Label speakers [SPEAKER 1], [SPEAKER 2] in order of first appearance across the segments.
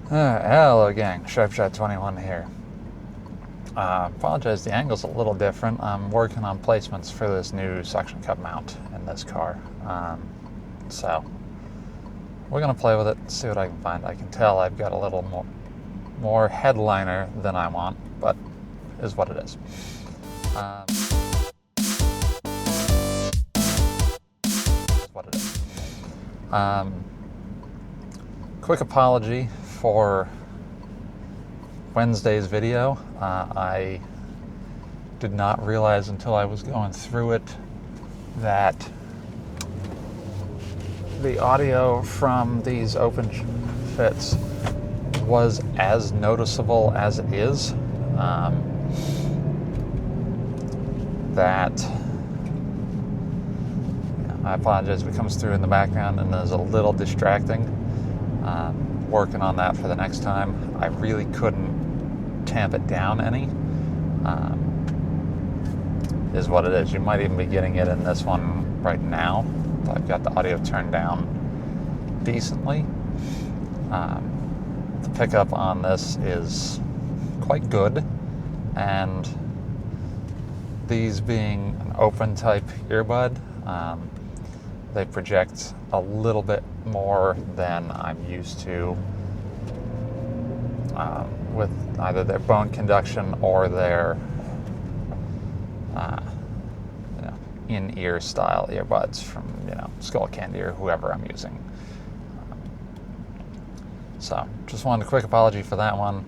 [SPEAKER 1] Hello gang, SharpShot21 here. Apologize, the angle's a little different. I'm working on placements for this new suction cup mount in this car. So we're gonna play with it, see what I can find. I can tell I've got a little more headliner than I want, but is what it is. Quick apology for Wednesday's video. I did not realize until I was going through it that the audio from these open fits was as noticeable as it is. I apologize if it comes through in the background and is a little distracting. Working on that for the next time. I really couldn't tamp it down any. Is what it is. You might even be getting it in this one right now. I've got the audio turned down decently. The pickup on this is quite good, and these being an open type earbud, they project a little bit more than I'm used to with either their bone conduction or their in-ear style earbuds from Skull Candy or whoever I'm using. So just wanted a quick apology for that one.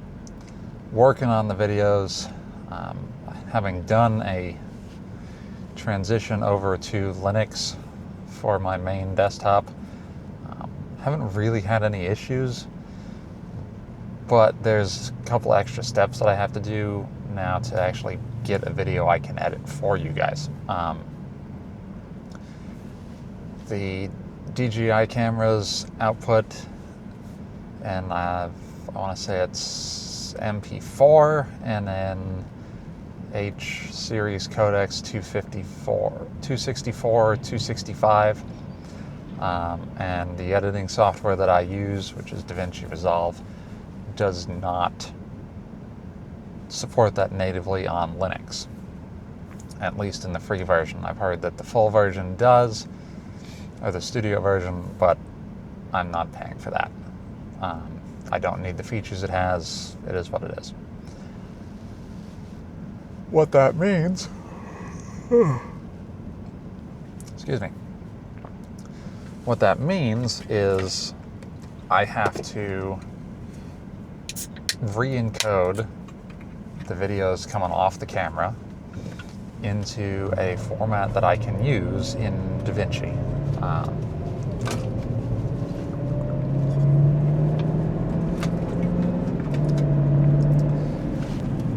[SPEAKER 1] Working on the videos, having done a transition over to Linux for my main desktop. Haven't really had any issues, but there's a couple extra steps that I have to do now to actually get a video I can edit for you guys. The DJI camera's output, and I want to say it's MP4 and then H series codecs 264, 265, and the editing software that I use, which is Davinci Resolve, does not support that natively on Linux, at least in the free version. I've heard that the full version does, or the studio version, but I'm not paying for that. I don't need the features it has. It is what it is. What that means, excuse me, what that means is I have to re-encode the videos coming off the camera into a format that I can use in DaVinci.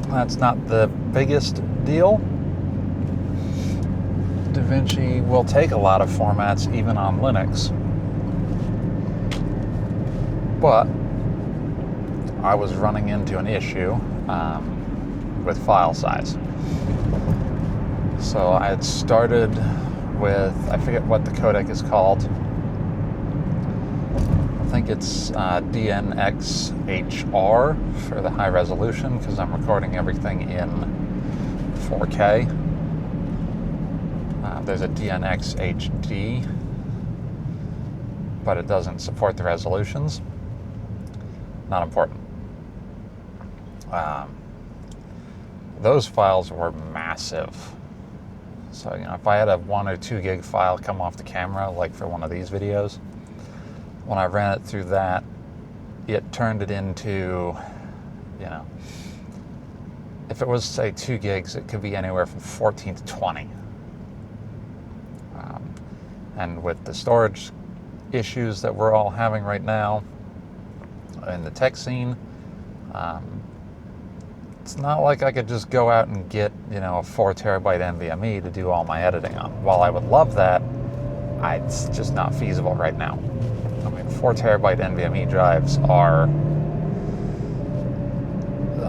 [SPEAKER 1] That's not the biggest deal. DaVinci will take a lot of formats even on Linux, but I was running into an issue with file size. So I had started with, I forget what the codec is called. I think it's DNxHR for the high resolution, because I'm recording everything in 4K. There's a DNxHD, but it doesn't support the resolutions. Not important. Those files were massive. So, if I had a 1 or 2 gig file come off the camera, like for one of these videos, when I ran it through that, it turned it into, if it was, say, 2 gigs, it could be anywhere from 14 to 20. And with the storage issues that we're all having right now in the tech scene, it's not like I could just go out and get, a 4 terabyte NVMe to do all my editing on. While I would love that, it's just not feasible right now. 4 terabyte NVMe drives are,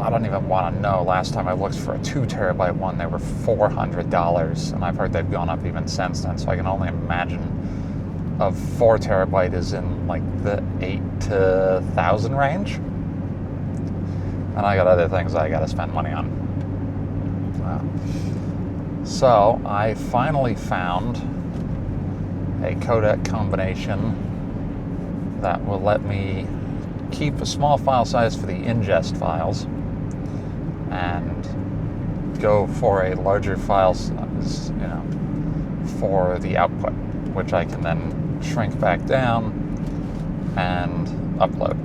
[SPEAKER 1] I don't even want to know. Last time I looked for a 2 terabyte one, they were $400, and I've heard they've gone up even since then, so I can only imagine a 4 terabyte is in like the 8 to 1,000 range. and I got other things I got to spend money on. So I finally found a codec combination that will let me keep a small file size for the ingest files and go for a larger file size, for the output, which I can then shrink back down and upload.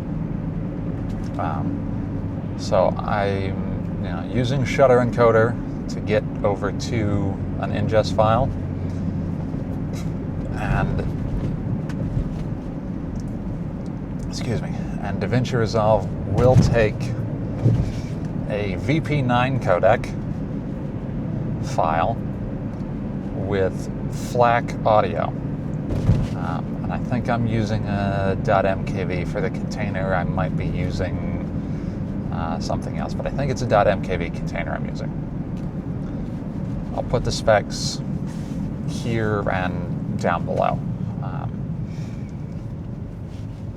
[SPEAKER 1] So I'm using Shutter Encoder to get over to an ingest file, and Davinci Resolve will take a VP9 codec file with FLAC audio. And I think I'm using a .mkv for the container. I might be using something else, but I think it's a .mkv container I'm using. I'll put the specs here and down below.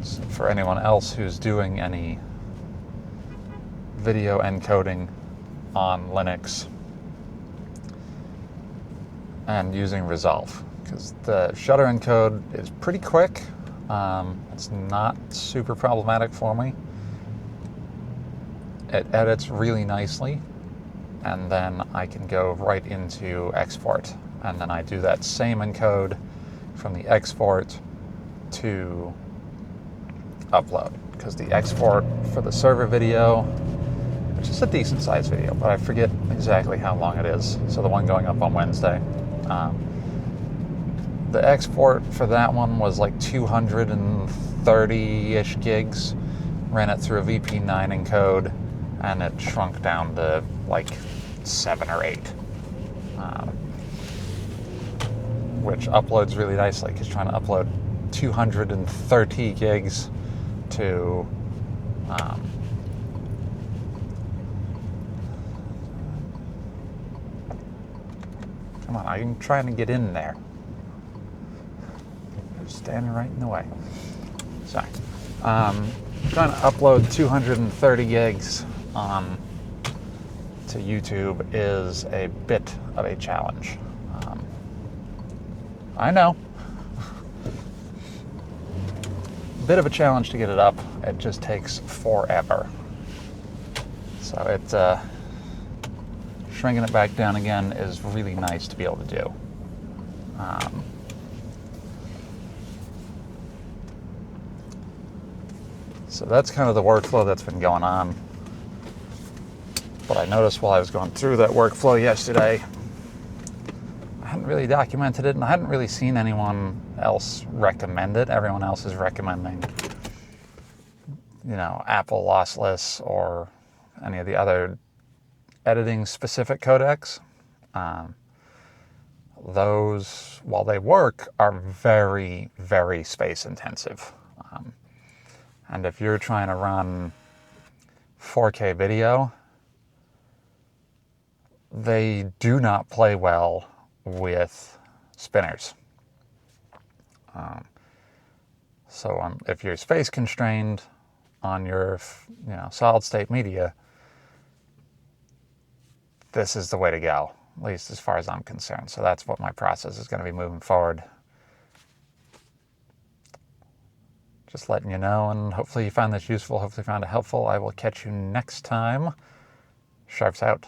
[SPEAKER 1] So for anyone else who's doing any video encoding on Linux and using Resolve, because the Shutter encode is pretty quick. It's not super problematic for me. It edits really nicely, and then I can go right into export, and then I do that same encode from the export to upload, because the export for the server video, which is a decent sized video, but I forget exactly how long it is, so the one going up on Wednesday, the export for that one was like 230-ish gigs. Ran it through a VP9 encode, and it shrunk down to like 7 or 8, which uploads really nicely, because trying to upload 230 gigs to come on, I'm trying to get in there. You're standing right in the way. Sorry. Trying to upload 230 gigs to YouTube is a bit of a challenge. I know. Bit of a challenge to get it up. It just takes forever. So shrinking it back down again is really nice to be able to do. So that's kind of the workflow that's been going on. But I noticed while I was going through that workflow yesterday, I hadn't really documented it, and I hadn't really seen anyone else recommend it. Everyone else is recommending, Apple lossless or any of the other editing specific codecs. Those, while they work, are very, very space intensive. And if you're trying to run 4K video, they do not play well with spinners. So if you're space constrained on your solid state media, this is the way to go, at least as far as I'm concerned. So that's what my process is going to be moving forward. Just letting you know, and hopefully you found this useful, hopefully you found it helpful. I will catch you next time. Sharps out.